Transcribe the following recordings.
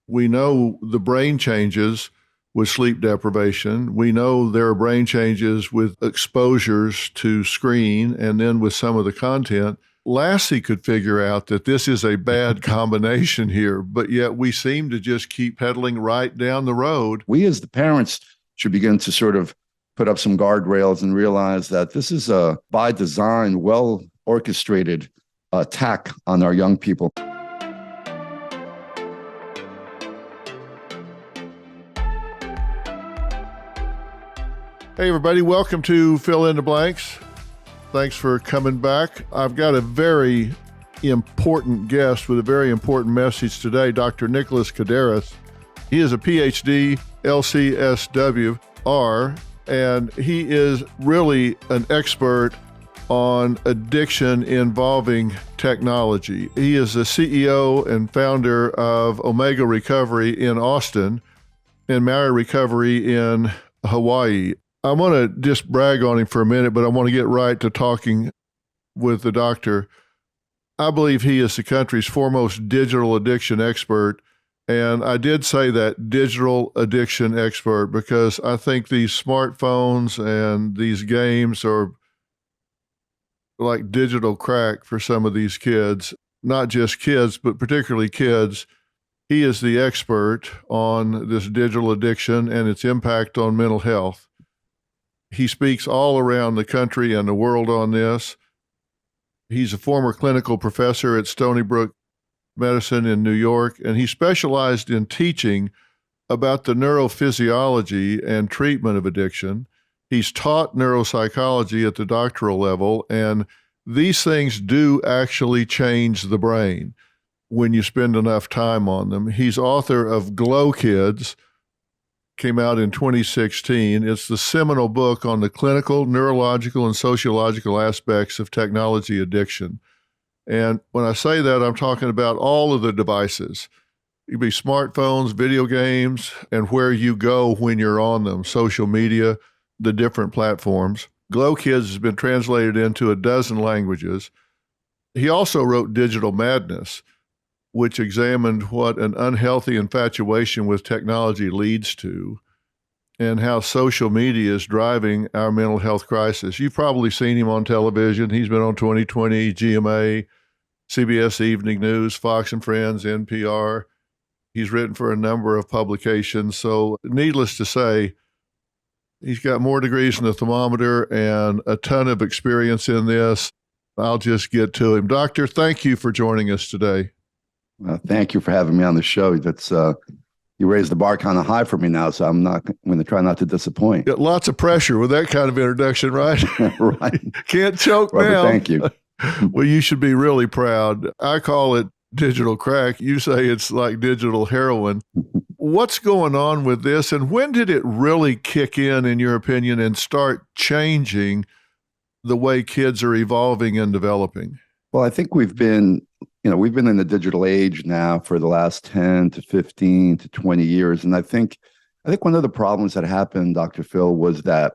We know the brain changes with sleep deprivation. We know there are brain changes with exposures to screen and then with some of the content. Lassie could figure out that this is a bad combination here, but yet we seem to just keep pedaling right down the road. We as the parents should begin to sort of put up some guardrails and realize that this is a, by design, well-orchestrated attack on our young people. Hey, everybody. Welcome to Fill in the Blanks. Thanks for coming back. I've got a very important guest with a very important message today, Dr. Nicholas Kardaras. He is a PhD, LCSWR, and he is really an expert on addiction involving technology. He is the CEO and founder of Omega Recovery in Austin and Mara Recovery in Hawaii. I want to just brag on him for a minute, but I want to get right to talking with the doctor. I believe he is the country's foremost digital addiction expert. And I did say that digital addiction expert because I think these smartphones and these games are like digital crack for some of these kids, not just kids, but particularly kids. He is the expert on this digital addiction and its impact on mental health. He speaks all around the country and the world on this. He's a former clinical professor at Stony Brook Medicine in New York, and he specialized in teaching about the neurophysiology and treatment of addiction. He's taught neuropsychology at the doctoral level, and these things do actually change the brain when you spend enough time on them. He's author of Glow Kids, came out in 2016. It's the seminal book on the clinical, neurological, and sociological aspects of technology addiction. And when I say that, I'm talking about all of the devices. It could be smartphones, video games, and where you go when you're on them, social media, the different platforms. Glow Kids has been translated into 12 languages. He also wrote Digital Madness, which examined what an unhealthy infatuation with technology leads to and how social media is driving our mental health crisis. You've probably seen him on television. He's been on 2020, GMA, CBS Evening News, Fox and Friends, NPR. He's written for a number of publications. So needless to say, he's got more degrees than a thermometer and a ton of experience in this. I'll just get to him. Doctor, thank you for joining us today. Thank you for having me on the show. That's you raised the bar kind of high for me now, so I'm going to try not to disappoint. Got lots of pressure with that kind of introduction, right? Right. Can't choke Robert, now. thank you. Well, you should be really proud. I call it digital crack. You say it's like digital heroin. What's going on with this, and when did it really kick in your opinion, and start changing the way kids are evolving and developing? Well, I think we've been in the digital age now for the last 10 to 15 to 20 years. And I think one of the problems that happened, Dr. Phil, was that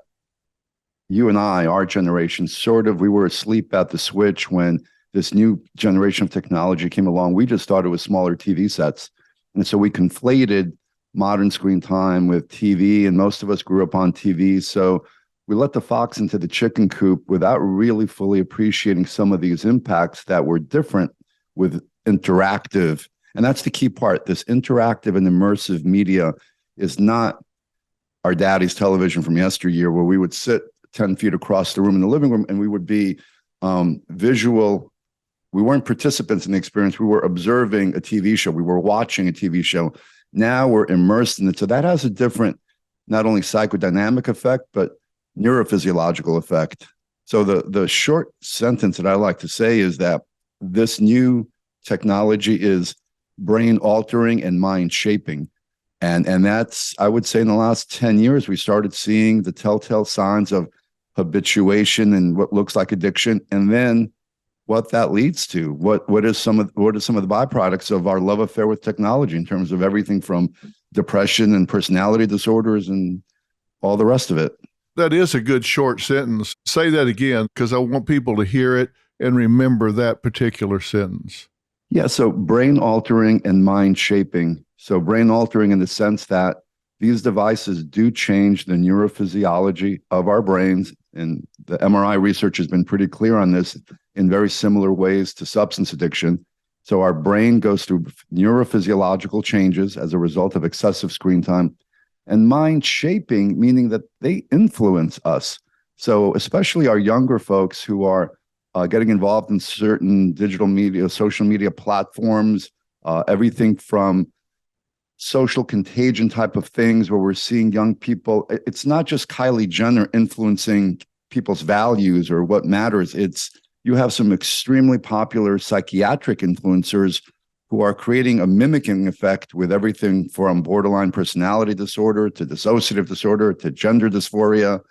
you and I, our generation, we were asleep at the switch when this new generation of technology came along. We just started with smaller TV sets. And so we conflated modern screen time with TV, and most of us grew up on TV. So we let the fox into the chicken coop without really fully appreciating some of these impacts that were different with interactive. And that's the key part. This interactive and immersive media is not our daddy's television from yesteryear, where we would sit 10 feet across the room in the living room and we would be visual. We weren't participants in the experience. We were observing a TV show. We were watching a TV show. Now we're immersed in it. So that has a different, not only psychodynamic effect, but neurophysiological effect. So the short sentence that I like to say is that this new technology is brain altering and mind shaping. And that's, I would say, in the last 10 years, we started seeing the telltale signs of habituation and what looks like addiction. And then what that leads to, what are some of the byproducts of our love affair with technology in terms of everything from depression and personality disorders and all the rest of it. That is a good short sentence. Say that again, because I want people to hear it and remember that particular sentence. Yeah, so brain altering and mind shaping. So brain altering in the sense that these devices do change the neurophysiology of our brains. And the MRI research has been pretty clear on this in very similar ways to substance addiction. So our brain goes through neurophysiological changes as a result of excessive screen time, and mind shaping, meaning that they influence us. So especially our younger folks who are getting involved in certain digital media, social media platforms, everything from social contagion type of things where we're seeing young people. It's not just Kylie Jenner influencing people's values or what matters. It's you have some extremely popular psychiatric influencers who are creating a mimicking effect with everything from borderline personality disorder to dissociative disorder to gender dysphoria.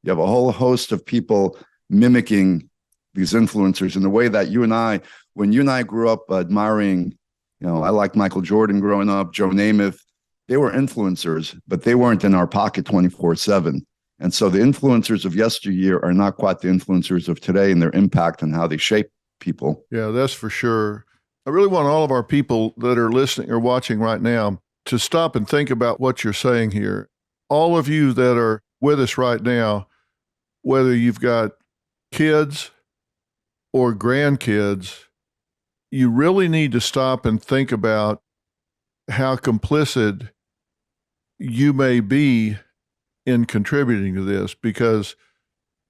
You have a whole host of people mimicking these influencers in the way that you and I, when you and I grew up admiring, I liked Michael Jordan growing up, Joe Namath, they were influencers, but they weren't in our pocket 24/7. And so the influencers of yesteryear are not quite the influencers of today and their impact and how they shape people. Yeah, that's for sure. I really want all of our people that are listening or watching right now to stop and think about what you're saying here. All of you that are with us right now, whether you've got kids or grandkids, you really need to stop and think about how complicit you may be in contributing to this, because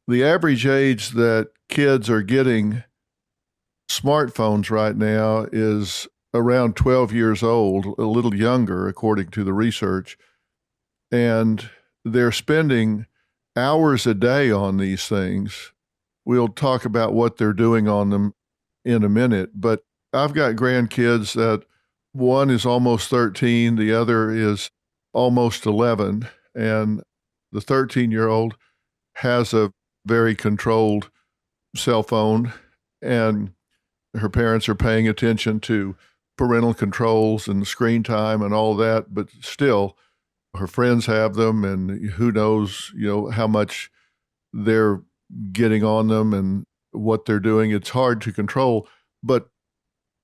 the average age that kids are getting smartphones right now is around 12 years old, a little younger, according to the research. And they're spending hours a day on these things. We'll talk about what they're doing on them in a minute, but I've got grandkids that one is almost 13, the other is almost 11, and the 13-year-old has a very controlled cell phone, and her parents are paying attention to parental controls and screen time and all that, but still her friends have them, and who knows, how much they're getting on them and what they're doing. It's hard to control, but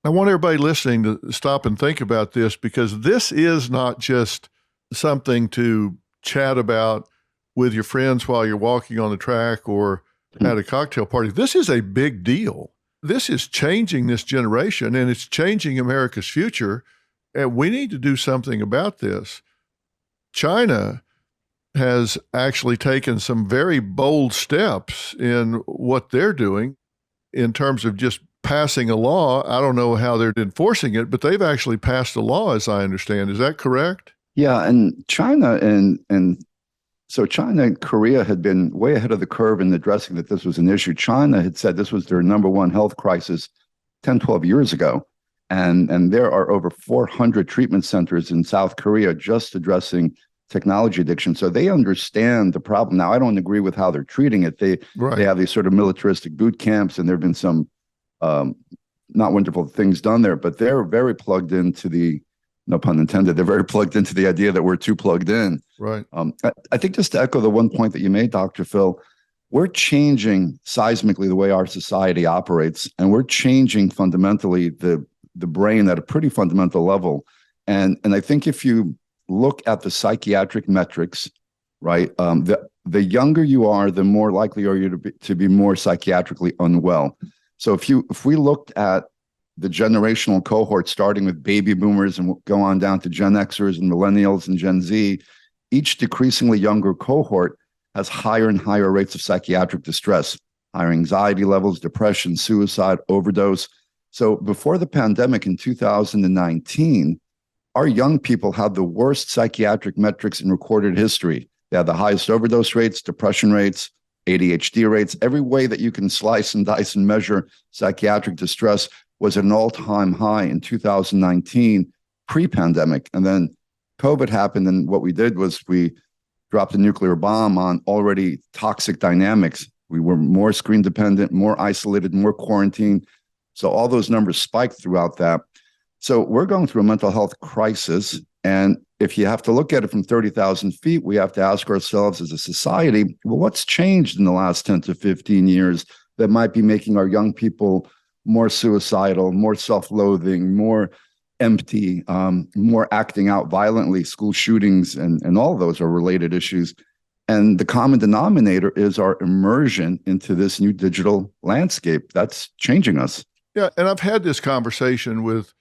I want everybody listening to stop and think about this, because this is not just something to chat about with your friends while you're walking on the track or at a cocktail party. This is a big deal. This is changing this generation, and it's changing America's future, and we need to do something about this. China has actually taken some very bold steps in what they're doing in terms of just passing a law. I don't know how they're enforcing it, but they've actually passed a law, as I understand. Is that correct? Yeah, and China so China and Korea had been way ahead of the curve in addressing that this was an issue. China had said this was their number one health crisis 10, 12 years ago. And there are over 400 treatment centers in South Korea just addressing technology addiction. So they understand the problem. Now, I don't agree with how they're treating it. They have these sort of militaristic boot camps, and there have been some not wonderful things done there, but they're very plugged into the, no pun intended, they're very plugged into the idea that we're too plugged in. Right. I think just to echo the one point that you made, Dr. Phil, we're changing seismically the way our society operates, and we're changing fundamentally the brain at a pretty fundamental level. And I think if you look at the psychiatric metrics, right, the younger you are, the more likely are you to be more psychiatrically unwell. So if we looked at the generational cohort, starting with baby boomers and go on down to Gen Xers and millennials and Gen Z, each decreasingly younger cohort has higher and higher rates of psychiatric distress, higher anxiety levels, depression, suicide, overdose. So before the pandemic in 2019, our young people had the worst psychiatric metrics in recorded history. They had the highest overdose rates, depression rates, ADHD rates. Every way that you can slice and dice and measure psychiatric distress was at an all-time high in 2019, pre-pandemic. And then COVID happened, and what we did was we dropped a nuclear bomb on already toxic dynamics. We were more screen dependent, more isolated, more quarantined. So all those numbers spiked throughout that. So we're going through a mental health crisis. And if you have to look at it from 30,000 feet, we have to ask ourselves as a society, well, what's changed in the last 10 to 15 years that might be making our young people more suicidal, more self-loathing, more empty, more acting out violently, school shootings, and all of those are related issues. And the common denominator is our immersion into this new digital landscape that's changing us. Yeah. And I've had this conversation with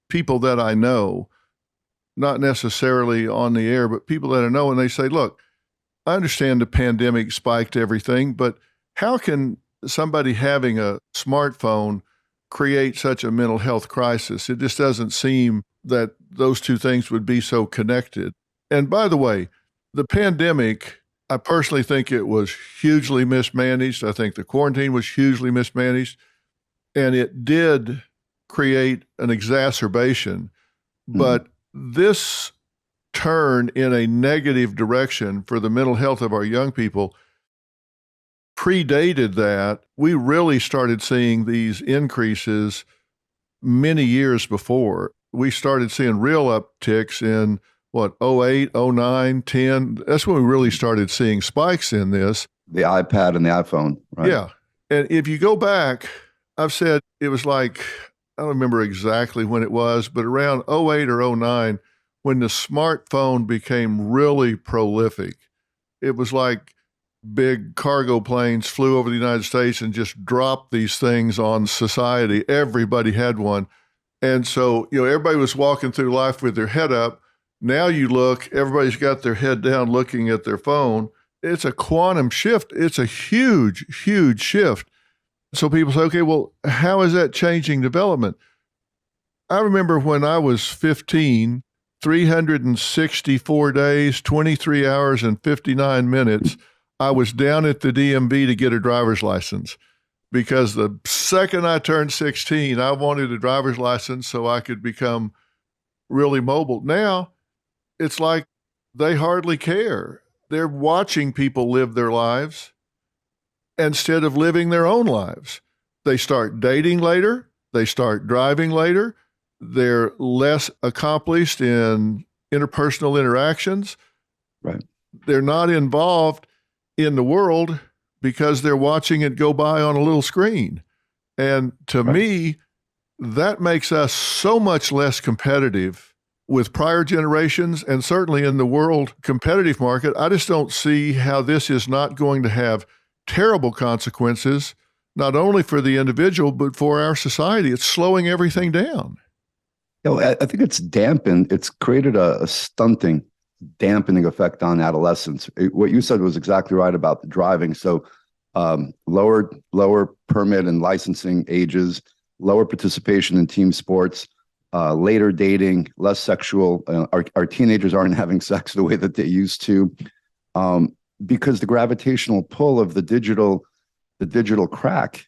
people that I know, not necessarily on the air, but people that I know, and they say, look, I understand the pandemic spiked everything, but how can somebody having a smartphone create such a mental health crisis? It just doesn't seem that those two things would be so connected. And by the way, the pandemic, I personally think it was hugely mismanaged. I think the quarantine was hugely mismanaged, and it did create an exacerbation. But this turn in a negative direction for the mental health of our young people predated that. We really started seeing these increases many years before. We started seeing real upticks in what, 08, 09, 10. That's when we really started seeing spikes in this. The iPad and the iPhone, right? Yeah. And if you go back, I've said it was like, I don't remember exactly when it was, but around 08 or 09, when the smartphone became really prolific. It was like big cargo planes flew over the United States and just dropped these things on society. Everybody had one. And so, everybody was walking through life with their head up. Now you look, everybody's got their head down looking at their phone. It's a quantum shift. It's a huge, huge shift. So people say, okay, well, how is that changing development? I remember when I was 15, 364 days, 23 hours, and 59 minutes, I was down at the DMV to get a driver's license, because the second I turned 16, I wanted a driver's license so I could become really mobile. Now, it's like they hardly care. They're watching people live their lives instead of living their own lives. They start dating later. They start driving later. They're less accomplished in interpersonal interactions. Right. They're not involved in the world because they're watching it go by on a little screen. And to me, that makes us so much less competitive with prior generations, and certainly in the world competitive market. I just don't see how this is not going to have terrible consequences, not only for the individual, but for our society. It's slowing everything down. I think it's dampened. It's created a stunting, dampening effect on adolescents. What you said was exactly right about the driving. So lower permit and licensing ages, lower participation in team sports, later dating, less sexual. Our teenagers aren't having sex the way that they used to, because the gravitational pull of the digital crack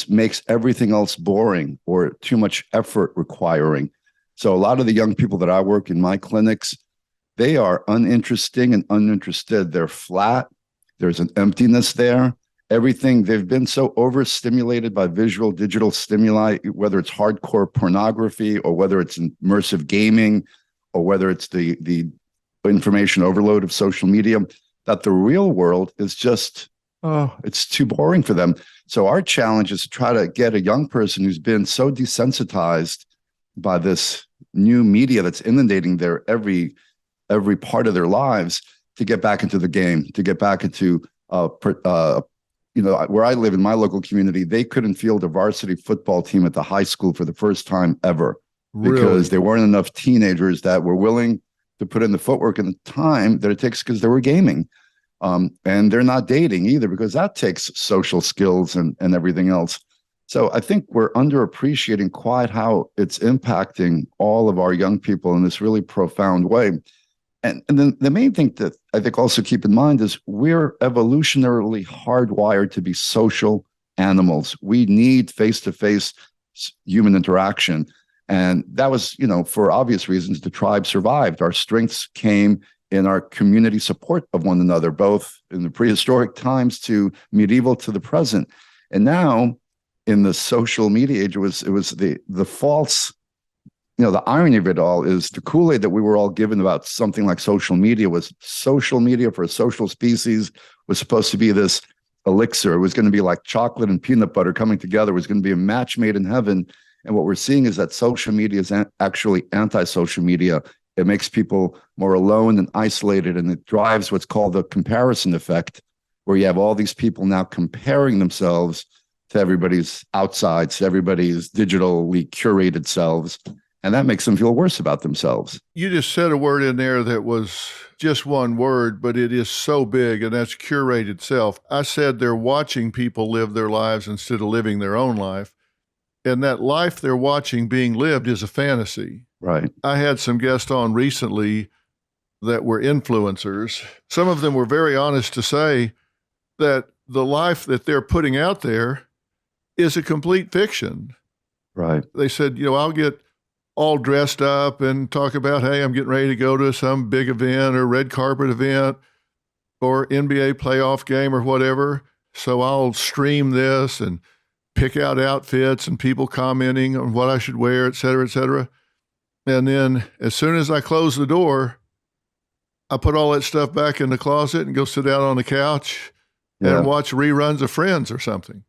makes everything else boring or too much effort requiring. So a lot of the young people that I work in my clinics, they are uninteresting and uninterested. They're flat. There's an emptiness there. Everything, they've been so overstimulated by visual, digital stimuli, whether it's hardcore pornography or whether it's immersive gaming or whether it's the information overload of social media, that the real world is just, it's too boring for them. So our challenge is to try to get a young person who's been so desensitized by this new media that's inundating their every part of their lives to get back into the game, to get back into where I live in my local community, they couldn't field a varsity football team at the high school for the first time ever. Really? Because there weren't enough teenagers that were willing to put in the footwork and the time that it takes, because they were gaming. And they're not dating either, because that takes social skills and everything else. So I think we're underappreciating quite how it's impacting all of our young people in this really profound way. And then the main thing that I think also keep in mind is we're evolutionarily hardwired to be social animals. We need face-to-face human interaction. And that was, for obvious reasons, the tribe survived. Our strengths came in our community support of one another, both in the prehistoric times to medieval to the present. And now in the social media age, it was the false, the irony of it all is the Kool-Aid that we were all given about something like social media was social media for a social species was supposed to be this elixir. It was going to be like chocolate and peanut butter coming together. It was going to be a match made in heaven. And what we're seeing is that social media is actually anti-social media. It makes people more alone and isolated, and it drives what's called the comparison effect, where you have all these people now comparing themselves to everybody's outsides, to everybody's digitally curated selves. And that makes them feel worse about themselves. You just said a word in there that was just one word, but it is so big, and that's curated self. I said they're watching people live their lives instead of living their own life. And that life they're watching being lived is a fantasy. Right. I had some guests on recently that were influencers. Some of them were very honest to say that the life that they're putting out there is a complete fiction. Right. They said, I'll get all dressed up and talk about, hey, I'm getting ready to go to some big event or red carpet event or NBA playoff game or whatever. So I'll stream this and pick out outfits and people commenting on what I should wear, et cetera, et cetera. And then as soon as I close the door, I put all that stuff back in the closet and go sit down on the couch and watch reruns of Friends or something.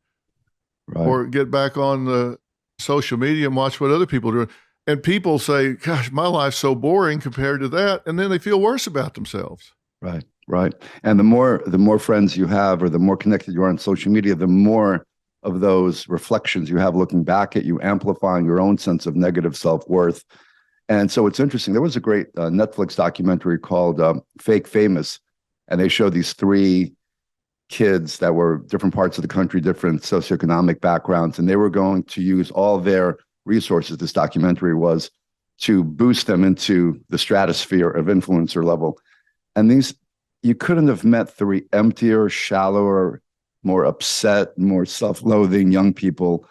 Right. Or get back on the social media and watch what other people are doing. And people say, gosh, my life's so boring compared to that. And then they feel worse about themselves. Right, right. And the more friends you have, or the more connected you are on social media, the more of those reflections you have looking back at you, amplifying your own sense of negative self-worth. And so it's interesting. There was a great Netflix documentary called Fake Famous, and they showed these 3 kids that were different parts of the country, different socioeconomic backgrounds, and they were going to use all their resources, this documentary was, to boost them into the stratosphere of influencer level. And these, you couldn't have met 3 emptier, shallower, more upset, more self-loathing young people.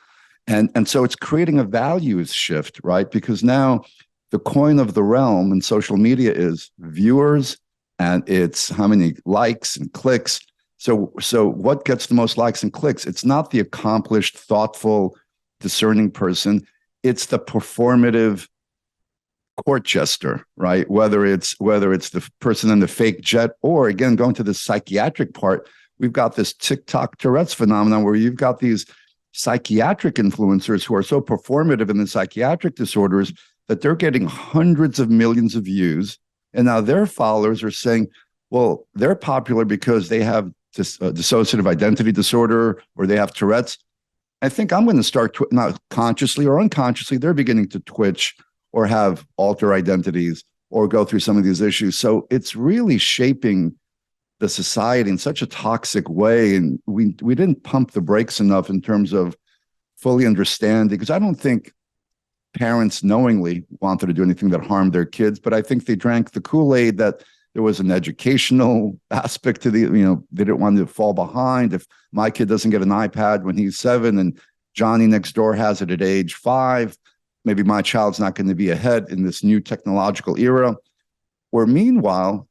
And so it's creating a values shift, right? Because now the coin of the realm in social media is viewers, and it's how many likes and clicks. So what gets the most likes and clicks? It's not the accomplished, thoughtful, discerning person. It's the performative court jester, right? Whether it's the person in the fake jet, or again, going to the psychiatric part, we've got this TikTok Tourette's phenomenon where you've got these psychiatric influencers who are so performative in the psychiatric disorders that they're getting hundreds of millions of views. And now their followers are saying, well, they're popular because they have dissociative identity disorder, or they have Tourette's. I think I'm going to start, not consciously or unconsciously, they're beginning to twitch or have alter identities or go through some of these issues. So it's really shaping the society in such a toxic way. And we didn't pump the brakes enough in terms of fully understanding, because I don't think parents knowingly wanted to do anything that harmed their kids, but I think they drank the Kool-Aid that there was an educational aspect to they didn't want to fall behind. If my kid doesn't get an iPad when he's 7 and Johnny next door has it at age 5, maybe my child's not going to be ahead in this new technological era. Where meanwhile,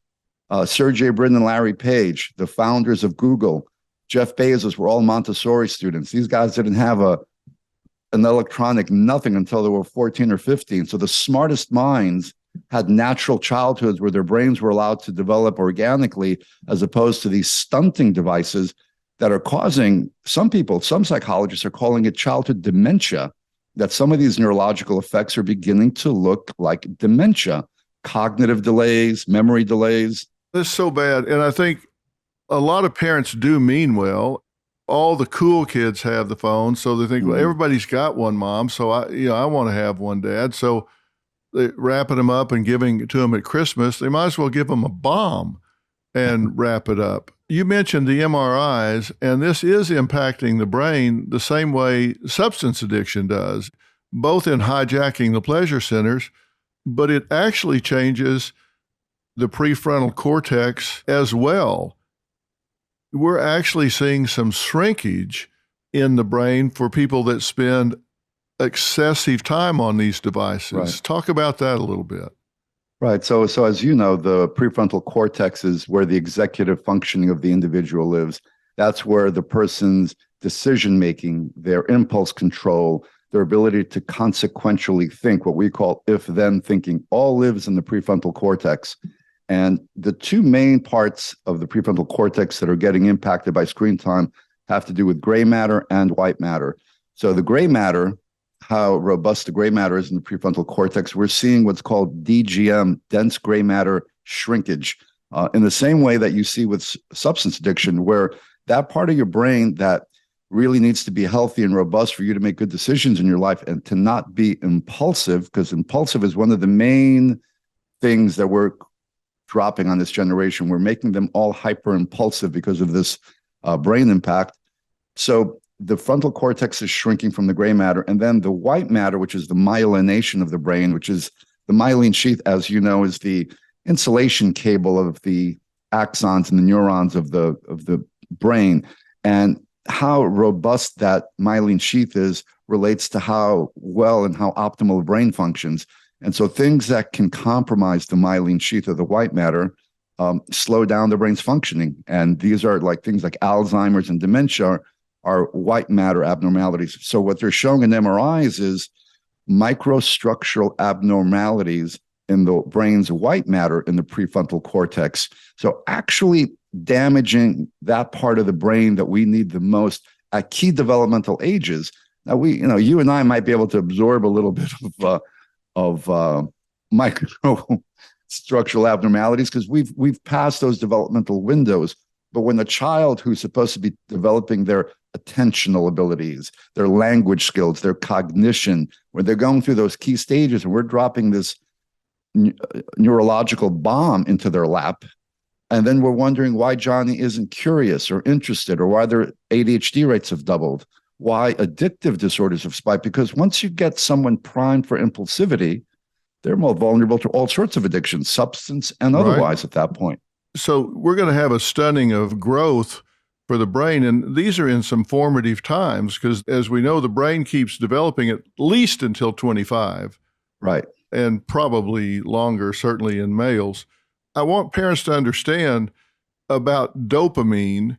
Sergey Brin and Larry Page, the founders of Google, Jeff Bezos, were all Montessori students. These guys didn't have an electronic nothing until they were 14 or 15. So the smartest minds had natural childhoods where their brains were allowed to develop organically, as opposed to these stunting devices that are causing, some psychologists are calling it childhood dementia, that some of these neurological effects are beginning to look like dementia, cognitive delays, memory delays. That's so bad. And I think a lot of parents do mean well. All the cool kids have the phone, so they think, well, everybody's got one, mom, so I want to have one, dad. So they wrapping them up and giving it to them at Christmas. They might as well give them a bomb and wrap it up. You mentioned the MRIs, and this is impacting the brain the same way substance addiction does, both in hijacking the pleasure centers, but it actually changes the prefrontal cortex as well. We're actually seeing some shrinkage in the brain for people that spend excessive time on these devices. Right. Talk about that a little bit. Right. So as you know, the prefrontal cortex is where the executive functioning of the individual lives. That's where the person's decision-making, their impulse control, their ability to consequentially think, what we call if-then thinking, all lives in the prefrontal cortex. And the 2 main parts of the prefrontal cortex that are getting impacted by screen time have to do with gray matter and white matter. So the gray matter how robust the gray matter is in the prefrontal cortex, we're seeing what's called DGM, dense gray matter shrinkage, in the same way that you see with substance addiction, where that part of your brain that really needs to be healthy and robust for you to make good decisions in your life and to not be impulsive, because impulsive is one of the main things that we're dropping on this generation. We're making them all hyper impulsive because of this brain impact. So the frontal cortex is shrinking from the gray matter. And then the white matter, which is the myelination of the brain, which is the myelin sheath, as you know, is the insulation cable of the axons and the neurons of the brain. And how robust that myelin sheath is relates to how well and how optimal the brain functions. And so things that can compromise the myelin sheath of the white matter slow down the brain's functioning. And these are like things like Alzheimer's and dementia are white matter abnormalities. So what they're showing in MRIs is microstructural abnormalities in the brain's white matter in the prefrontal cortex. So actually damaging that part of the brain that we need the most at key developmental ages. Now you and I might be able to absorb a little bit of microstructural abnormalities because we've passed those developmental windows. But when a child who's supposed to be developing their attentional abilities, their language skills, their cognition, when they're going through those key stages and we're dropping this neurological bomb into their lap, and then we're wondering why Johnny isn't curious or interested, or why their ADHD rates have doubled, why addictive disorders have spiked, because once you get someone primed for impulsivity, they're more vulnerable to all sorts of addictions, substance and otherwise at that point. So we're going to have a stunning of growth for the brain. And these are in some formative times because, as we know, the brain keeps developing at least until 25. Right. And probably longer, certainly in males. I want parents to understand about dopamine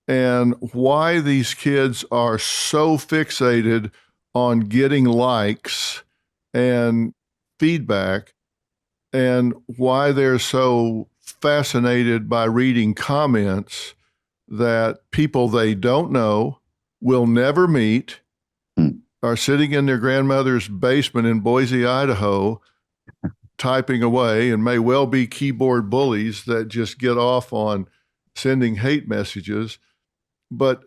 and why these kids are so fixated on getting likes and feedback, and why they're so fascinated by reading comments that people they don't know, will never meet, are sitting in their grandmother's basement in Boise, Idaho, typing away, and may well be keyboard bullies that just get off on sending hate messages. But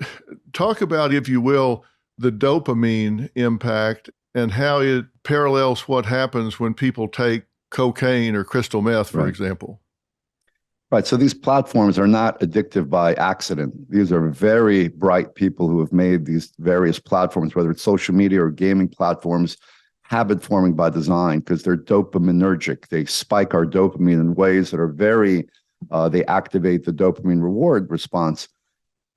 talk about, if you will, the dopamine impact and how it parallels what happens when people take cocaine or crystal meth, for example. Right. So these platforms are not addictive by accident. These are very bright people who have made these various platforms, whether it's social media or gaming platforms, habit forming by design, because they're dopaminergic. They spike our dopamine in ways that are they activate the dopamine reward response.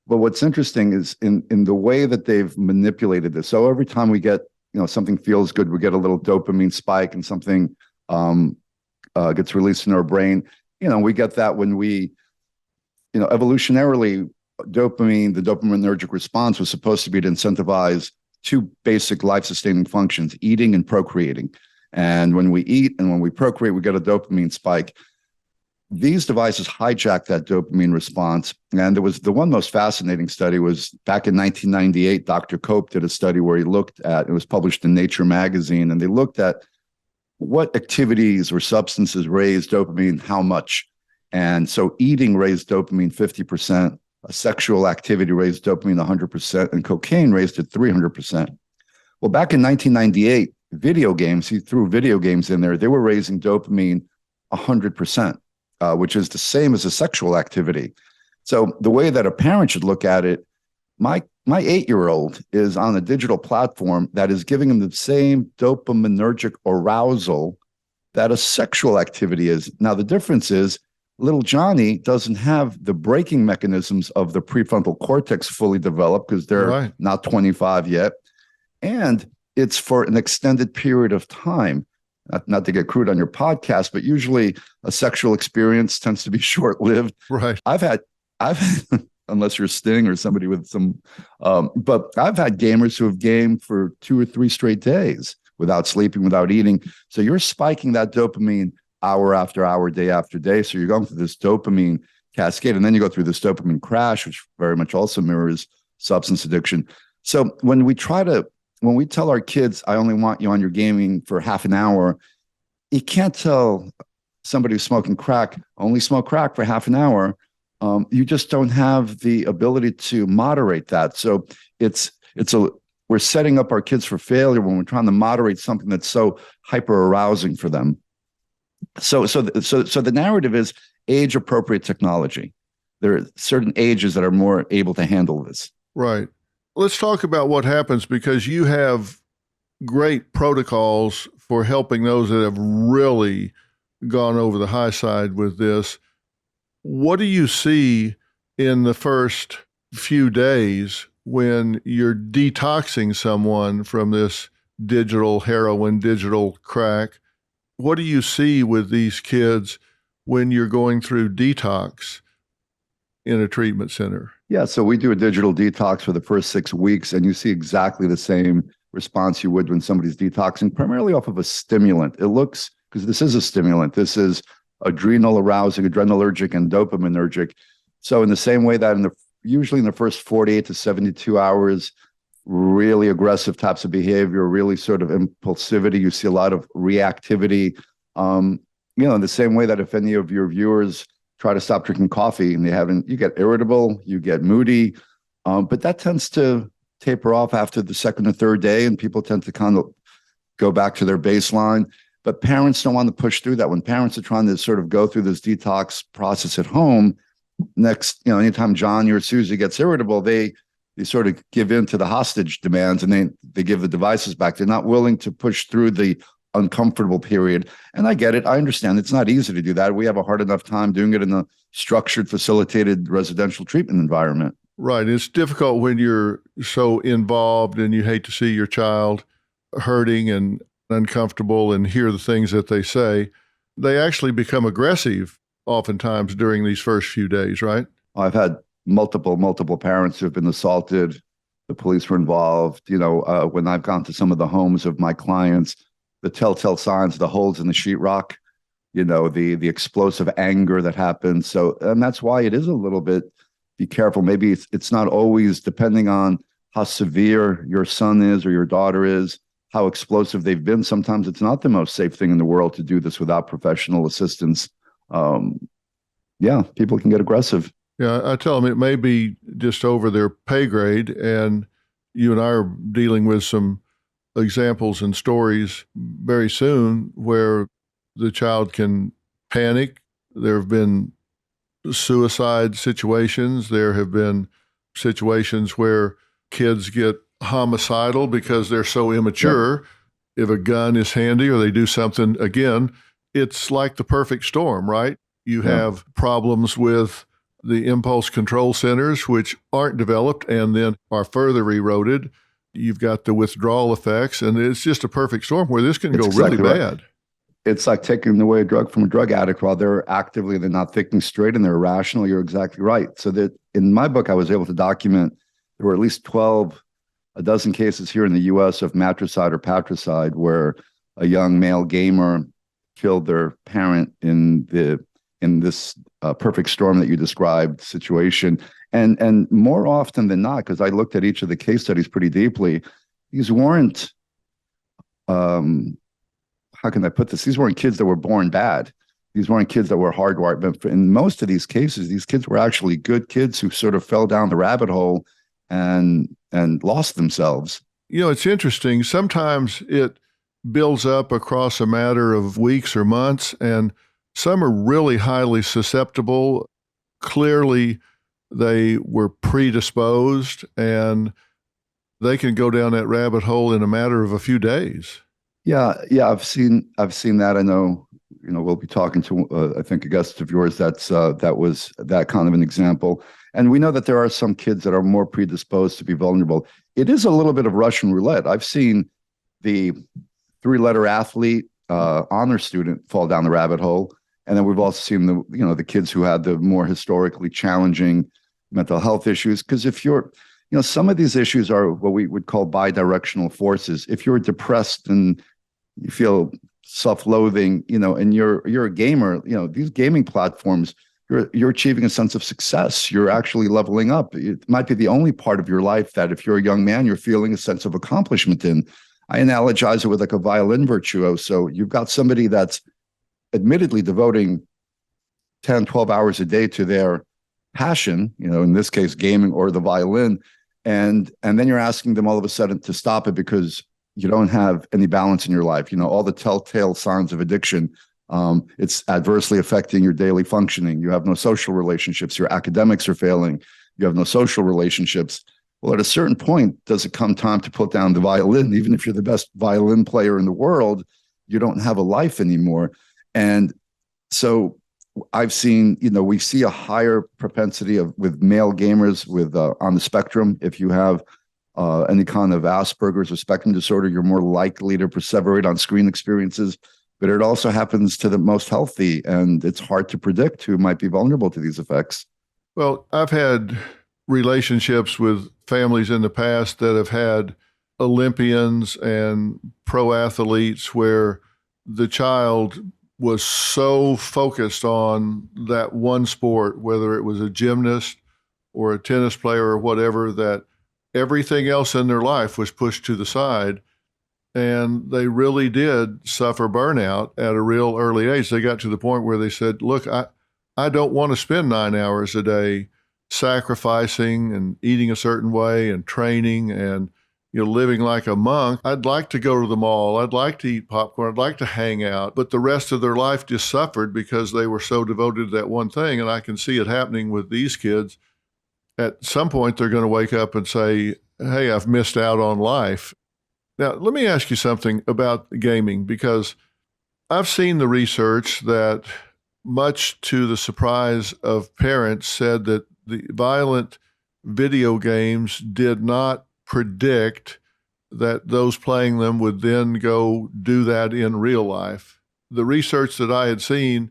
But what's interesting is in the way that they've manipulated this. So every time we get, something feels good, we get a little dopamine spike and something gets released in our brain. We get that when we, evolutionarily, dopamine, the dopaminergic response was supposed to be to incentivize two basic life-sustaining functions, eating and procreating. And when we eat and when we procreate, we get a dopamine spike. These devices hijack that dopamine response. And it was the one most fascinating study was back in 1998, Dr. Cope did a study where he looked at, it was published in Nature magazine, and they looked at what activities or substances raise dopamine, how much. And so eating raised dopamine 50%, sexual activity raised dopamine 100%, and cocaine raised it 300%. Well, back in 1998, video games, he threw video games in there, they were raising dopamine 100%, which is the same as a sexual activity. So the way that a parent should look at it, my 8-year-old is on a digital platform that is giving him the same dopaminergic arousal that a sexual activity is. Now, the difference is little Johnny doesn't have the braking mechanisms of the prefrontal cortex fully developed because they're not 25 yet. And it's for an extended period of time. Not to get crude on your podcast, but usually a sexual experience tends to be short-lived. Right. I've had unless you're Sting or somebody with some, but I've had gamers who have gamed for 2 or 3 straight days without sleeping, without eating. So you're spiking that dopamine hour after hour, day after day. So you're going through this dopamine cascade, and then you go through this dopamine crash, which very much also mirrors substance addiction. So when we try to when we tell our kids, I only want you on your gaming for half an hour, you can't tell somebody who's smoking crack, only smoke crack for half an hour. You just don't have the ability to moderate that. So we're setting up our kids for failure when we're trying to moderate something that's so hyper arousing for them. So the narrative is age appropriate technology. There are certain ages that are more able to handle this. Right. Let's talk about what happens, because you have great protocols for helping those that have really gone over the high side with this. What do you see in the first few days when you're detoxing someone from this digital heroin, digital crack? What do you see with these kids when you're going through detox in a treatment center? Yeah, so we do a digital detox for the first 6 weeks, and you see exactly the same response you would when somebody's detoxing, primarily off of a stimulant. It looks, because this is a stimulant, this is adrenal arousing, adrenergic, and dopaminergic. So in the same way that usually in the first 48 to 72 hours, really aggressive types of behavior, really sort of impulsivity, you see a lot of reactivity. In the same way that if any of your viewers try to stop drinking coffee and you get irritable, you get moody, but that tends to taper off after the second or third day, and people tend to kind of go back to their baseline. But parents don't want to push through that. When parents are trying to sort of go through this detox process at home, anytime Johnny or Susie gets irritable, they sort of give in to the hostage demands, and they give the devices back. They're not willing to push through the uncomfortable period. And I get it. I understand it's not easy to do that. We have a hard enough time doing it in a structured, facilitated residential treatment environment. Right. It's difficult when you're so involved and you hate to see your child hurting and uncomfortable and hear the things that they say. They actually become aggressive oftentimes during these first few days, right? I've had multiple parents who have been assaulted. The police were involved. When I've gone to some of the homes of my clients, the telltale signs, the holes in the sheetrock, the explosive anger that happens. So, and that's why it is a little bit, be careful. Maybe it's not always, depending on how severe your son is or your daughter is, how explosive they've been. Sometimes it's not the most safe thing in the world to do this without professional assistance. People can get aggressive. Yeah, I tell them it may be just over their pay grade, and you and I are dealing with some examples and stories very soon where the child can panic. There have been suicide situations. There have been situations where kids get homicidal because they're so immature. Yep. If a gun is handy or they do something, again, it's like the perfect storm, right? You have problems with the impulse control centers, which aren't developed and then are further eroded. You've got the withdrawal effects, and it's just a perfect storm where this can go really bad. It's like taking away a drug from a drug addict while they're not thinking straight and they're irrational. You're exactly right. So that in my book, I was able to document there were at least a dozen cases here in the U.S. of matricide or patricide, where a young male gamer killed their parent in this perfect storm that you described situation. And more often than not, because I looked at each of the case studies pretty deeply, these weren't, how can I put this? These weren't kids that were born bad. These weren't kids that were hardwired. But in most of these cases, these kids were actually good kids who sort of fell down the rabbit hole and lost themselves. It's interesting. Sometimes it builds up across a matter of weeks or months, and some are really highly susceptible. Clearly, they were predisposed, and they can go down that rabbit hole in a matter of a few days. Yeah, I've seen that. I know, we'll be talking to, I think, a guest of yours that was that kind of an example. And we know that there are some kids that are more predisposed to be vulnerable. It is a little bit of Russian roulette. I've seen the 3-letter athlete, honor student fall down the rabbit hole. And then we've also seen the kids who had the more historically challenging mental health issues. Because if you're, some of these issues are what we would call bidirectional forces. If you're depressed and you feel self-loathing, and you're a gamer, these gaming platforms you're achieving a sense of success. You're actually leveling up. It might be the only part of your life that if you're a young man, you're feeling a sense of accomplishment in. I analogize it with like a violin virtuoso. You've got somebody that's admittedly devoting 10, 12 hours a day to their passion, in this case, gaming or the violin. And then you're asking them all of a sudden to stop it because you don't have any balance in your life. All the telltale signs of addiction. It's adversely affecting your daily functioning. You have no social relationships. Your academics are failing. You have no social relationships. Well, at a certain point, does it come time to put down the violin? Even if you're the best violin player in the world, you don't have a life anymore. And so I've seen, we see a higher propensity with male gamers with on the spectrum. If you have any kind of Asperger's or spectrum disorder, you're more likely to perseverate on screen experiences. But it also happens to the most healthy, and it's hard to predict who might be vulnerable to these effects. Well, I've had relationships with families in the past that have had Olympians and pro athletes where the child was so focused on that one sport, whether it was a gymnast or a tennis player or whatever, that everything else in their life was pushed to the side. And they really did suffer burnout at a real early age. They got to the point where they said, look, I don't want to spend 9 hours a day sacrificing and eating a certain way and training and living like a monk. I'd like to go to the mall. I'd like to eat popcorn. I'd like to hang out. But the rest of their life just suffered because they were so devoted to that one thing. And I can see it happening with these kids. At some point, they're going to wake up and say, hey, I've missed out on life. Now, let me ask you something about gaming, because I've seen the research that, much to the surprise of parents, said that the violent video games did not predict that those playing them would then go do that in real life. The research that I had seen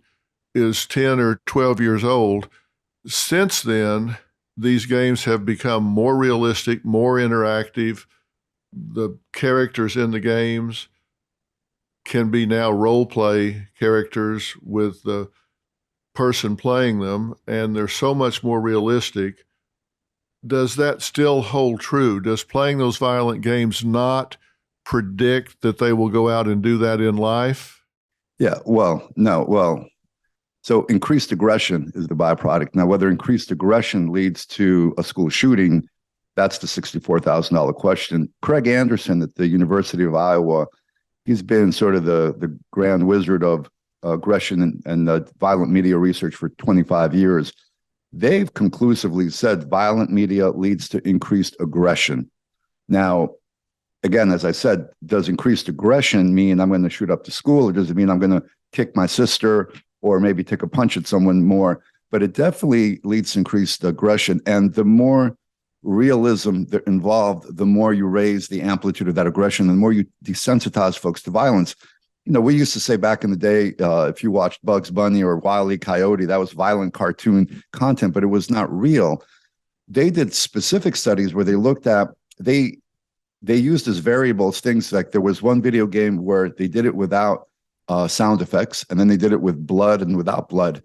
is 10 or 12 years old. Since then, these games have become more realistic, more interactive. The characters in the games can be now role play characters with the person playing them, and they're so much more realistic. Does that still hold true? Does playing those violent games not predict that they will go out and do that in life? Yeah, well, no. Well, so increased aggression is the byproduct. Now, whether increased aggression leads to a school shooting, that's the $64,000 question. Craig Anderson at the University of Iowa, he's been sort of the grand wizard of aggression and violent media research for 25 years. They've conclusively said violent media leads to increased aggression. Now, again, as I said, does increased aggression mean I'm going to shoot up the school, or does it mean I'm going to kick my sister or maybe take a punch at someone more? But it definitely leads to increased aggression. And the more realism involved, the more you raise the amplitude of that aggression, the more you desensitize folks to violence. We used to say back in the day, if you watched Bugs Bunny or Wile E. Coyote, that was violent cartoon content, but it was not real. They did specific studies where they looked at, they used as variables things like there was one video game where they did it without sound effects, and then they did it with blood and without blood.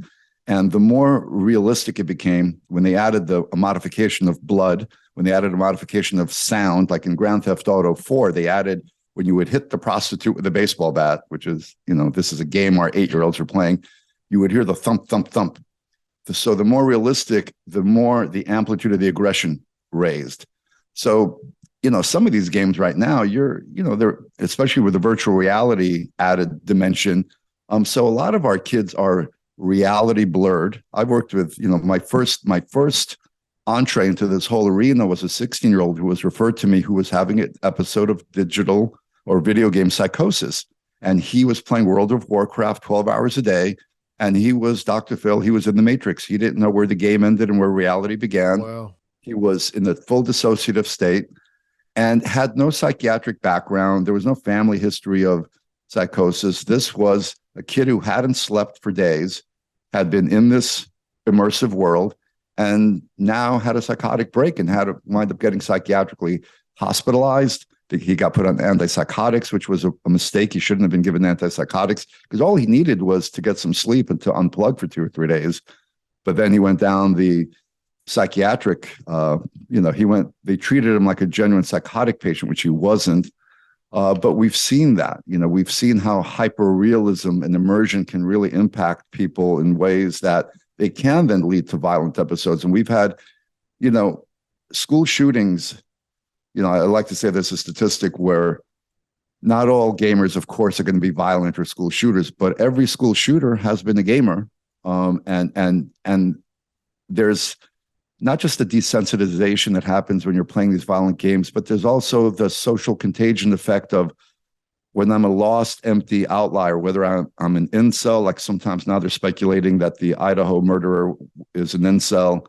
And the more realistic it became when they added a modification of blood, when they added a modification of sound, like in Grand Theft Auto 4, they added when you would hit the prostitute with a baseball bat, which is, this is a game our 8-year-olds are playing, you would hear the thump, thump, thump. So the more realistic, the more the amplitude of the aggression raised. So, some of these games right now, they're, especially with the virtual reality added dimension. So a lot of our kids are reality blurred. I've worked with, my first entree into this whole arena was a 16-year-old who was referred to me who was having an episode of digital or video game psychosis. And he was playing World of Warcraft 12 hours a day. And he was Dr. Phil. He was in the Matrix. He didn't know where the game ended and where reality began. Wow. He was in the full dissociative state and had no psychiatric background. There was no family history of psychosis. This was a kid who hadn't slept for days, had been in this immersive world, and now had a psychotic break and had to wind up getting psychiatrically hospitalized. He got put on antipsychotics, which was a mistake. He shouldn't have been given antipsychotics because all he needed was to get some sleep and to unplug for 2 or 3 days. But then he went down the psychiatric, they treated him like a genuine psychotic patient, which he wasn't. But we've seen that, we've seen how hyper-realism and immersion can really impact people in ways that they can then lead to violent episodes. And we've had, school shootings. I like to say there's a statistic where not all gamers, of course, are going to be violent or school shooters, but every school shooter has been a gamer. And there's not just the desensitization that happens when you're playing these violent games, but there's also the social contagion effect of when I'm a lost, empty outlier, whether I'm an incel, like sometimes now they're speculating that the Idaho murderer is an incel,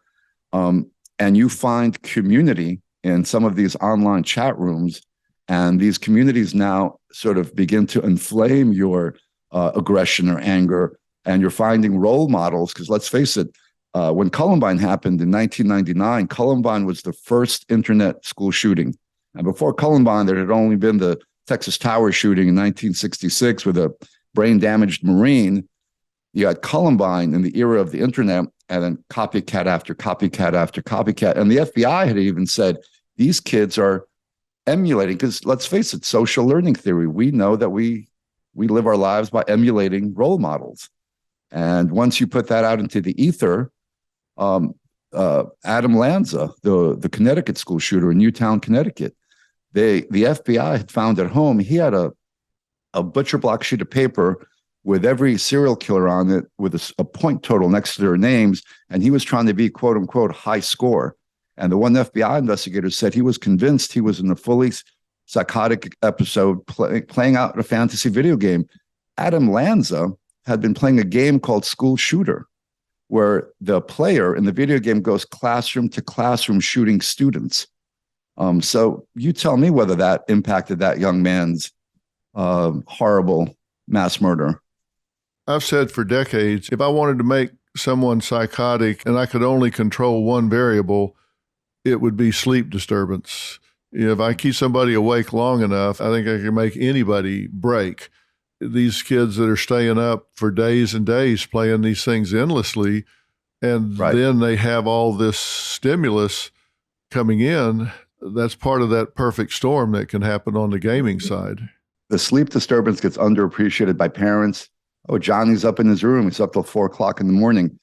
and you find community in some of these online chat rooms, and these communities now sort of begin to inflame your aggression or anger, and you're finding role models, because let's face it, when Columbine happened in 1999, Columbine was the first internet school shooting. And before Columbine, there had only been the Texas Tower shooting in 1966 with a brain-damaged Marine. You had Columbine in the era of the internet, and then copycat after copycat after copycat. And the FBI had even said, these kids are emulating, because let's face it, social learning theory, we know that we live our lives by emulating role models. And once you put that out into the ether, Adam Lanza, the Connecticut school shooter in Newtown, Connecticut, the FBI had found at home, he had a butcher block sheet of paper with every serial killer on it with a point total next to their names, and he was trying to be, quote unquote, high score. And the one FBI investigator said he was convinced he was in a fully psychotic episode playing out a fantasy video game. Adam Lanza had been playing a game called School Shooter, where the player in the video game goes classroom to classroom shooting students. So you tell me whether that impacted that young man's horrible mass murder. I've said for decades, if I wanted to make someone psychotic and I could only control one variable, it would be sleep disturbance. If I keep somebody awake long enough, I think I can make anybody break. These kids that are staying up for days and days playing these things endlessly, and then they have all this stimulus coming in, that's part of that perfect storm that can happen on the gaming side. The sleep disturbance gets underappreciated by parents. Oh, Johnny's up in his room. He's up till 4:00 in the morning.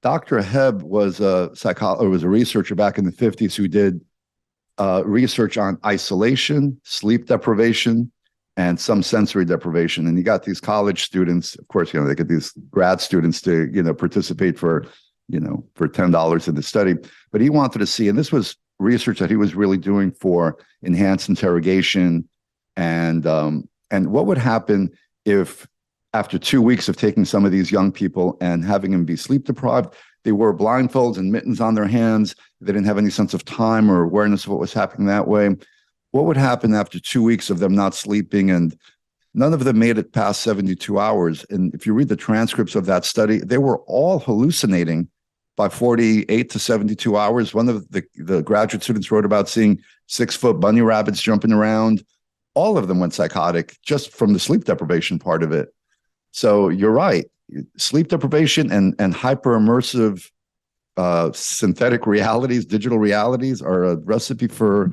Dr. Hebb was a researcher back in the 50s who did research on isolation, sleep deprivation, and some sensory deprivation. And you got these college students, of course, they get these grad students to, participate for $10 in the study. But he wanted to see, and this was research that he was really doing for enhanced interrogation, and what would happen if after 2 weeks of taking some of these young people and having them be sleep deprived, they wore blindfolds and mittens on their hands. They didn't have any sense of time or awareness of what was happening that way. What would happen after 2 weeks of them not sleeping? And none of them made it past 72 hours. And if you read the transcripts of that study, they were all hallucinating by 48 to 72 hours. One of the graduate students wrote about seeing 6-foot bunny rabbits jumping around. All of them went psychotic just from the sleep deprivation part of it. So you're right. Sleep deprivation and hyper-immersive synthetic realities, digital realities, are a recipe for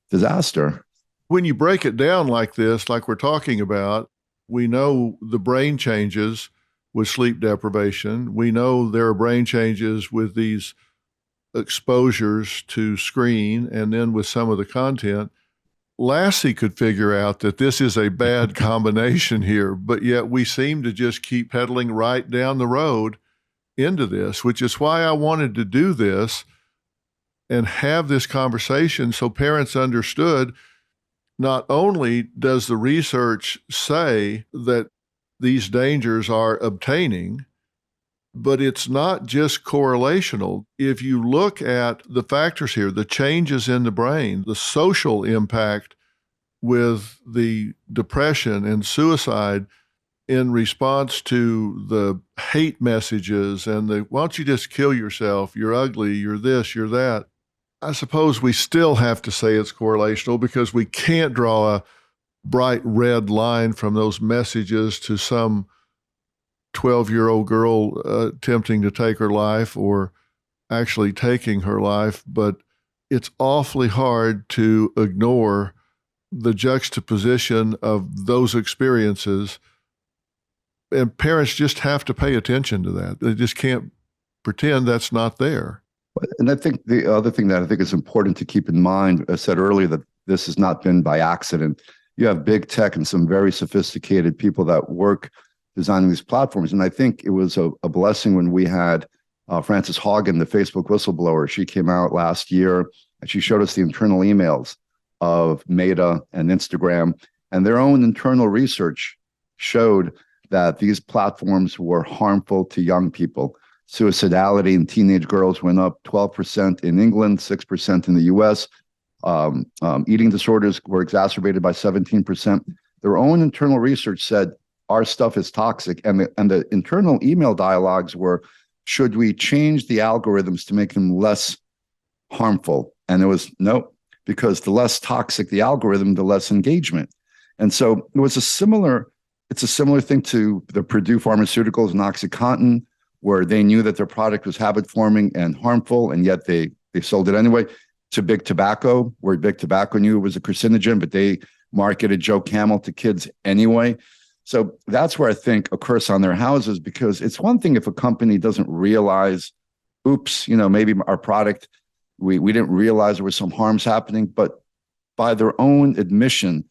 disaster. When you break it down like this, like we're talking about, we know the brain changes with sleep deprivation. We know there are brain changes with these exposures to screen and then with some of the content. Lassie could figure out that this is a bad combination here, but yet we seem to just keep pedaling right down the road into this, which is why I wanted to do this and have this conversation so parents understood not only does the research say that these dangers are obtaining, but it's not just correlational. If you look at the factors here, the changes in the brain, the social impact with the depression and suicide in response to the hate messages and the, why don't you just kill yourself? You're ugly, you're this, you're that. I suppose we still have to say it's correlational because we can't draw a bright red line from those messages to some 12-year-old girl attempting to take her life or actually taking her life, but it's awfully hard to ignore the juxtaposition of those experiences. And parents just have to pay attention to that. They just can't pretend that's not there. And I think the other thing that I think is important to keep in mind, I said earlier that this has not been by accident. You have big tech and some very sophisticated people that work designing these platforms. And I think it was a blessing when we had Frances Haugen, the Facebook whistleblower. She came out last year and she showed us the internal emails of Meta and Instagram. And their own internal research showed that these platforms were harmful to young people. Suicidality in teenage girls went up 12% in England, 6% in the US. Eating disorders were exacerbated by 17%. Their own internal research said our stuff is toxic. And the internal email dialogues were, should we change the algorithms to make them less harmful? And there was no, because the less toxic the algorithm, the less engagement. And so it was it's a similar thing to the Purdue Pharmaceuticals and OxyContin, where they knew that their product was habit forming and harmful, and yet they sold it anyway. To Big Tobacco, where Big Tobacco knew it was a carcinogen, but they marketed Joe Camel to kids anyway. So that's where I think a curse on their houses, because it's one thing if a company doesn't realize, oops, maybe our product, we didn't realize there was some harms happening, but by their own admission,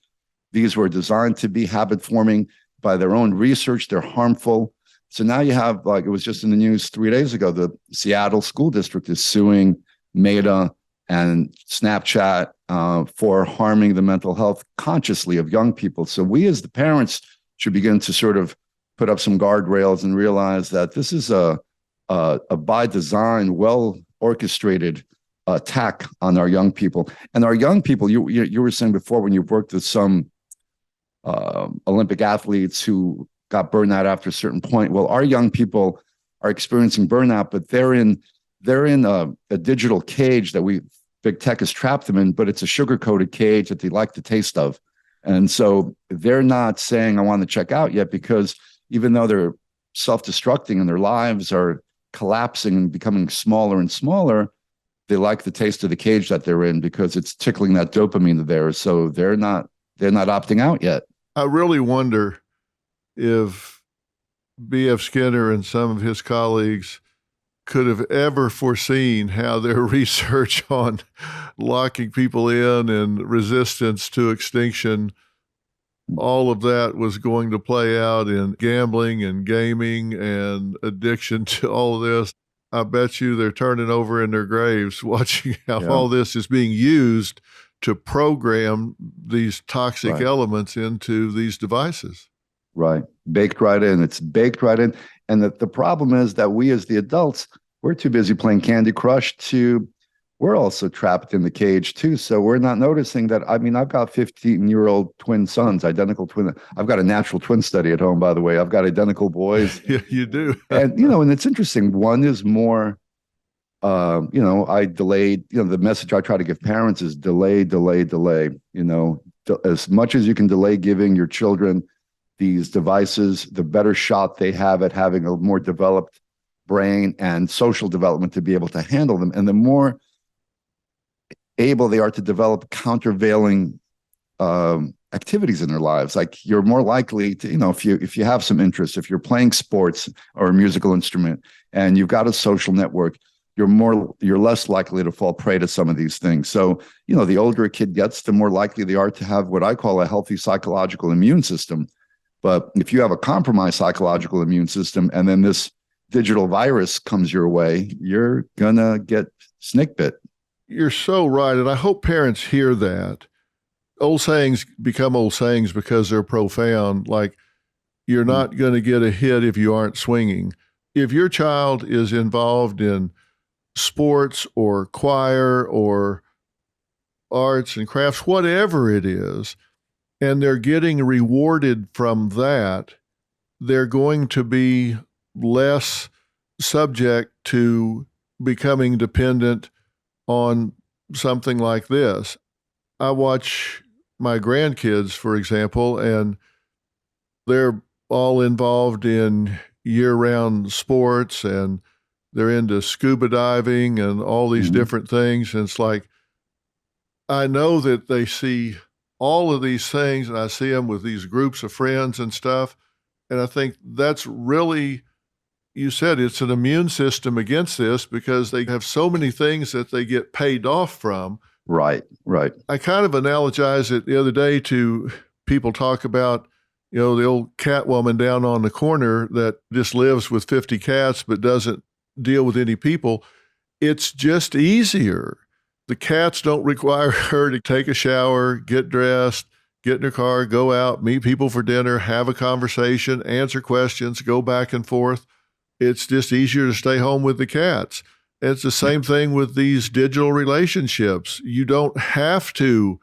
these were designed to be habit forming. By their own research, they're harmful. So now you have, like it was just in the news 3 days ago, the Seattle School District is suing Meta and Snapchat for harming the mental health consciously of young people. So we as the parents should begin to sort of put up some guardrails and realize that this is a by design, well-orchestrated attack on our young people. And our young people, you were saying before when you've worked with some Olympic athletes who got burnout after a certain point. Well, our young people are experiencing burnout, but they're in a digital cage that big tech has trapped them in, but it's a sugar-coated cage that they like the taste of. And so they're not saying, I want to check out yet, because even though they're self-destructing and their lives are collapsing and becoming smaller and smaller, they like the taste of the cage that they're in because it's tickling that dopamine there. So they're not opting out yet. I really wonder if B.F. Skinner and some of his colleagues could have ever foreseen how their research on locking people in and resistance to extinction, all of that was going to play out in gambling and gaming and addiction to all of this. I bet you they're turning over in their graves watching how all this is being used to program these toxic elements into these devices. Right. Baked right in. It's baked right in. And the problem is that we as the adults, we're too busy playing Candy Crush we're also trapped in the cage too. So we're not noticing that. I mean, I've got 15-year-old twin sons, identical twin. I've got a natural twin study at home, by the way. I've got identical boys. Yeah, you do. And, and it's interesting. One is more, I delayed, the message I try to give parents is delay, delay, delay. As much as you can delay giving your children these devices, the better shot they have at having a more developed brain and social development to be able to handle them. And the more able they are to develop countervailing activities in their lives, like you're more likely to, if you have some interest, if you're playing sports or a musical instrument and you've got a social network, you're less likely to fall prey to some of these things. So, the older a kid gets, the more likely they are to have what I call a healthy psychological immune system. But if you have a compromised psychological immune system and then this digital virus comes your way, you're gonna get snake bit. You're so right. And I hope parents hear that. Old sayings become old sayings because they're profound. Like, you're not going to get a hit if you aren't swinging. If your child is involved in sports or choir or arts and crafts, whatever it is, and they're getting rewarded from that, they're going to be less subject to becoming dependent on something like this. I watch my grandkids, for example, and they're all involved in year-round sports, and they're into scuba diving and all these different things. And it's like, I know that they see all of these things, and I see them with these groups of friends and stuff. And I think that's really, you said it's an immune system against this because they have so many things that they get paid off from. Right. I kind of analogize it the other day to people talk about, the old cat woman down on the corner that just lives with 50 cats but doesn't deal with any people. It's just easier. The cats don't require her to take a shower, get dressed, get in her car, go out, meet people for dinner, have a conversation, answer questions, go back and forth. It's just easier to stay home with the cats. It's the same thing with these digital relationships. You don't have to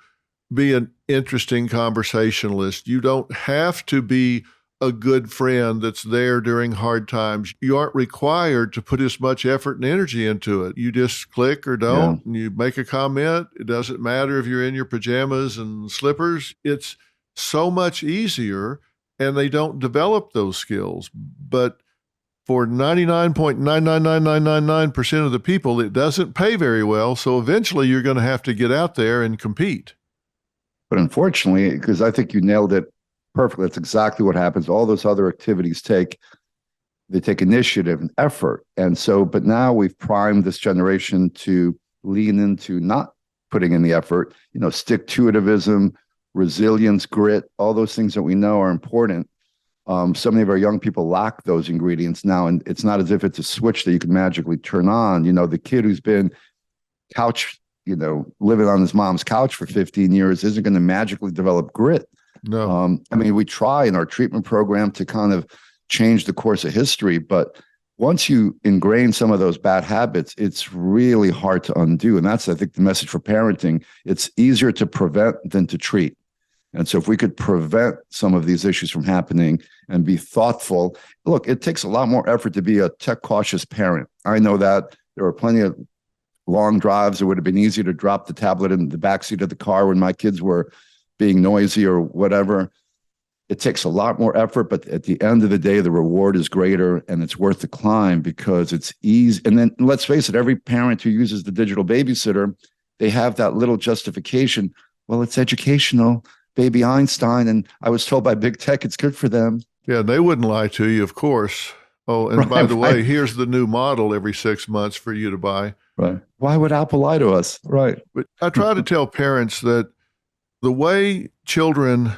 be an interesting conversationalist. You don't have to be a good friend that's there during hard times. You aren't required to put as much effort and energy into it. You just click or don't, and you make a comment. It doesn't matter if you're in your pajamas and slippers. It's so much easier, and they don't develop those skills. But for 99.999999% of the people, it doesn't pay very well. So eventually you're going to have to get out there and compete. But unfortunately, because I think you nailed it perfectly, that's exactly what happens. All those other activities take initiative and effort. And so, but now we've primed this generation to lean into not putting in the effort, stick-to-itivism, resilience, grit, all those things that we know are important. So many of our young people lack those ingredients now, and it's not as if it's a switch that you can magically turn on. The kid who's been living on his mom's couch for 15 years isn't going to magically develop grit. No. We try in our treatment program to kind of change the course of history, but once you ingrain some of those bad habits, it's really hard to undo. And that's, I think, the message for parenting. It's easier to prevent than to treat. And so if we could prevent some of these issues from happening and be thoughtful, look, it takes a lot more effort to be a tech-cautious parent. I know that there were plenty of long drives. It would have been easier to drop the tablet in the backseat of the car when my kids were being noisy or whatever. It takes a lot more effort, but at the end of the day, the reward is greater and it's worth the climb because it's easy. And then let's face it, every parent who uses the digital babysitter, they have that little justification. Well, it's educational. Baby Einstein, and I was told by big tech it's good for them. Yeah, they wouldn't lie to you, of course. Oh, and by the way, here's the new model every 6 months for you to buy. Right. Why would Apple lie to us? Right. But I try to tell parents that the way children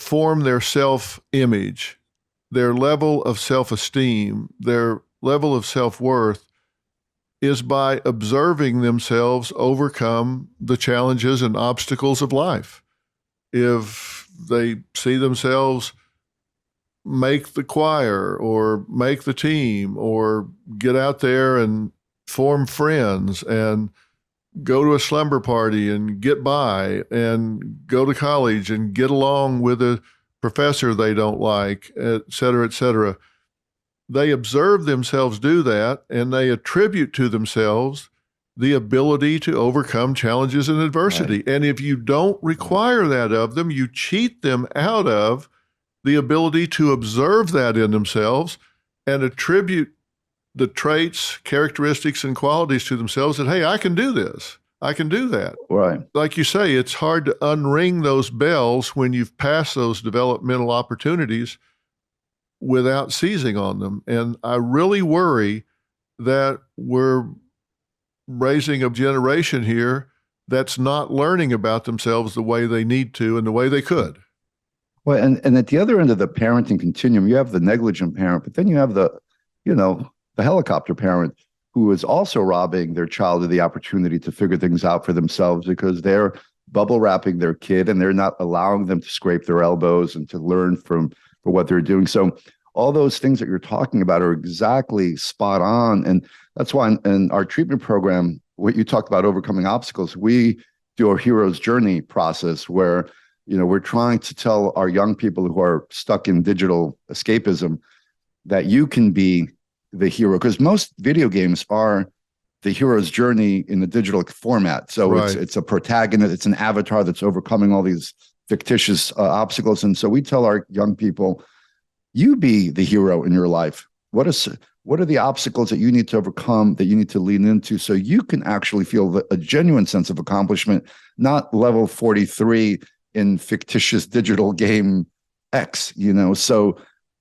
form their self-image, their level of self-esteem, their level of self-worth is by observing themselves overcome the challenges and obstacles of life. If they see themselves make the choir or make the team or get out there and form friends and go to a slumber party and get by and go to college and get along with a professor they don't like, et cetera, they observe themselves do that, and they attribute to themselves the ability to overcome challenges and adversity. Right. And if you don't require that of them, you cheat them out of the ability to observe that in themselves and attribute the traits, characteristics, and qualities to themselves that, hey, I can do this. I can do that. Right. Like you say, it's hard to unring those bells when you've passed those developmental opportunities without seizing on them. And I really worry that we're raising a generation here that's not learning about themselves the way they need to and the way they could. Well, and at the other end of the parenting continuum, you have the negligent parent, but then you have the helicopter parent who is also robbing their child of the opportunity to figure things out for themselves because they're bubble wrapping their kid and they're not allowing them to scrape their elbows and to learn for what they're doing. So all those things that you're talking about are exactly spot on. And that's why in our treatment program, what you talked about overcoming obstacles, we do a hero's journey process where, we're trying to tell our young people who are stuck in digital escapism that you can be the hero, because most video games are the hero's journey in the digital format. So right. It's a protagonist, it's an avatar that's overcoming all these fictitious obstacles. And so we tell our young people, You be the hero in your life. What are the obstacles that you need to overcome, that you need to lean into, so you can actually feel a genuine sense of accomplishment, not level 43 in fictitious digital game X, So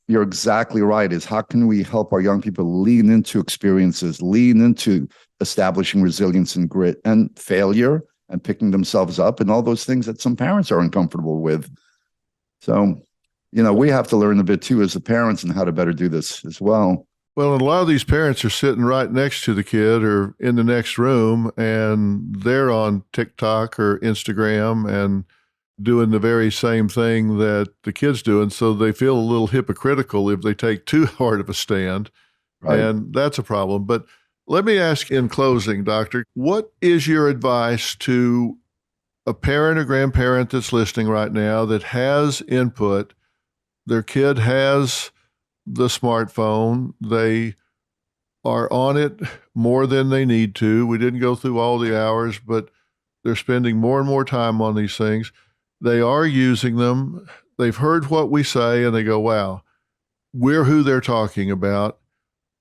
you're exactly right, is how can we help our young people lean into experiences, lean into establishing resilience and grit and failure and picking themselves up and all those things that some parents are uncomfortable with. So, we have to learn a bit too as the parents and how to better do this as well. Well, and a lot of these parents are sitting right next to the kid or in the next room, and they're on TikTok or Instagram and doing the very same thing that the kid's doing. So they feel a little hypocritical if they take too hard of a stand. Right. And that's a problem. But let me ask in closing, Doctor, what is your advice to a parent or grandparent that's listening right now that has input? Their kid has the smartphone. They are on it more than they need to. We didn't go through all the hours, but they're spending more and more time on these things. They are using them. They've heard what we say and they go, wow, we're who they're talking about.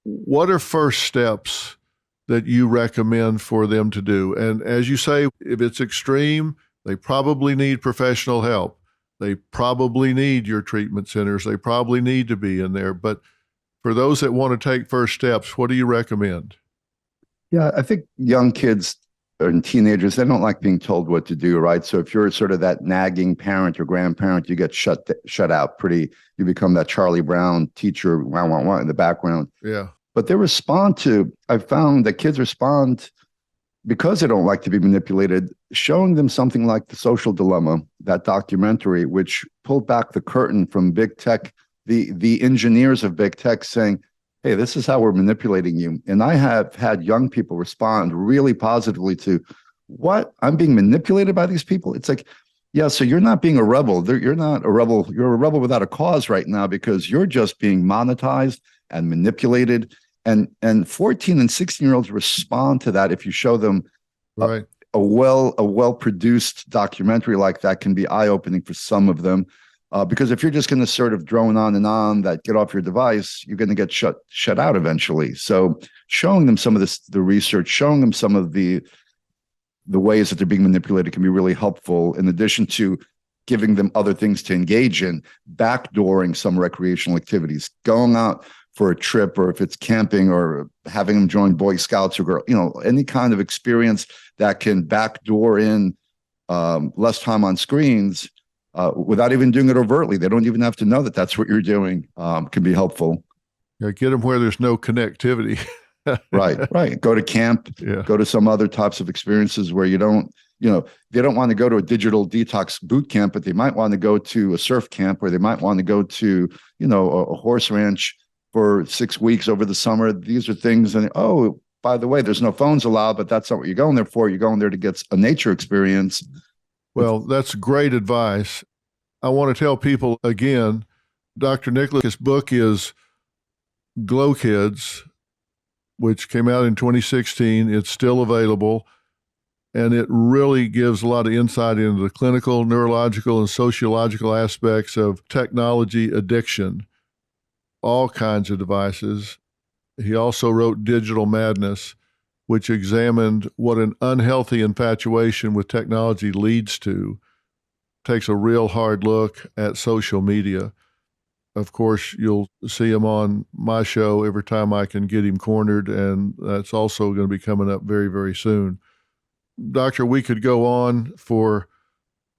What are first steps that you recommend for them to do? And as you say, if it's extreme, they probably need professional help. They probably need your treatment centers. They probably need to be in there. But for those that want to take first steps, what do you recommend? Yeah, I think young kids and teenagers, they don't like being told what to do, right? So if you're sort of that nagging parent or grandparent, you get shut out you become that Charlie Brown teacher, wah, wah, wah, in the background. Yeah. But I found that kids respond because they don't like to be manipulated, showing them something like The Social Dilemma, that documentary, which pulled back the curtain from big tech, the engineers of big tech saying, hey, this is how we're manipulating you. And I have had young people respond really positively to, what? I'm being manipulated by these people? It's like, yeah, so you're not being a rebel. You're not a rebel. You're a rebel without a cause right now because you're just being monetized and manipulated. And 14 and 16-year-olds respond to that. If you show them right. a well-produced documentary like that can be eye-opening for some of them. Because if you're just going to sort of drone on and on that get off your device, you're going to get shut out eventually. So showing them some of the research, showing them some of the ways that they're being manipulated can be really helpful, in addition to giving them other things to engage in, backdooring some recreational activities, going out for a trip, or if it's camping, or having them join Boy Scouts or any kind of experience that can backdoor in less time on screens without even doing it overtly. They don't even have to know that that's what you're doing. Can be helpful. Yeah, get them where there's no connectivity. Right. Go to camp, go to some other types of experiences where they don't want to go to a digital detox boot camp, but they might want to go to a surf camp, or they might want to go to, a horse ranch for 6 weeks over the summer. These are things. And by the way, there's no phones allowed, but that's not what you're going there for. You're going there to get a nature experience. Well, that's great advice. I want to tell people again, Dr. Nicholas' book is Glow Kids, which came out in 2016. It's still available, and it really gives a lot of insight into the clinical, neurological, and sociological aspects of technology addiction, all kinds of devices. He also wrote Digital Madness, which examined what an unhealthy infatuation with technology leads to. Takes a real hard look at social media. Of course, you'll see him on my show every time I can get him cornered, and that's also going to be coming up very, very soon. Doctor, we could go on for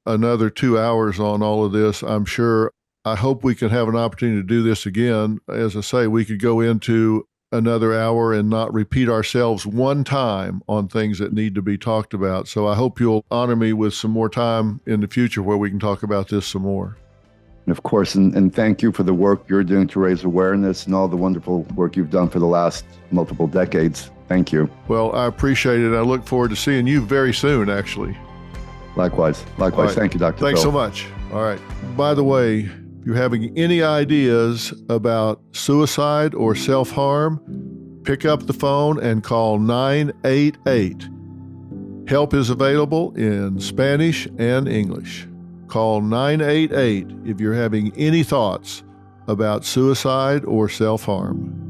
another 2 hours on all of this, I'm sure. I hope we can have an opportunity to do this again. As I say, we could go into another hour and not repeat ourselves one time on things that need to be talked about. So I hope you'll honor me with some more time in the future where we can talk about this some more. Of course, and thank you for the work you're doing to raise awareness and all the wonderful work you've done for the last multiple decades. Thank you. Well, I appreciate it. I look forward to seeing you very soon, actually. Likewise. Right. Thank you, Dr. Thanks Phil. so much. All right. By the way, if you're having any ideas about suicide or self-harm, pick up the phone and call 988. Help is available in Spanish and English. Call 988 if you're having any thoughts about suicide or self-harm.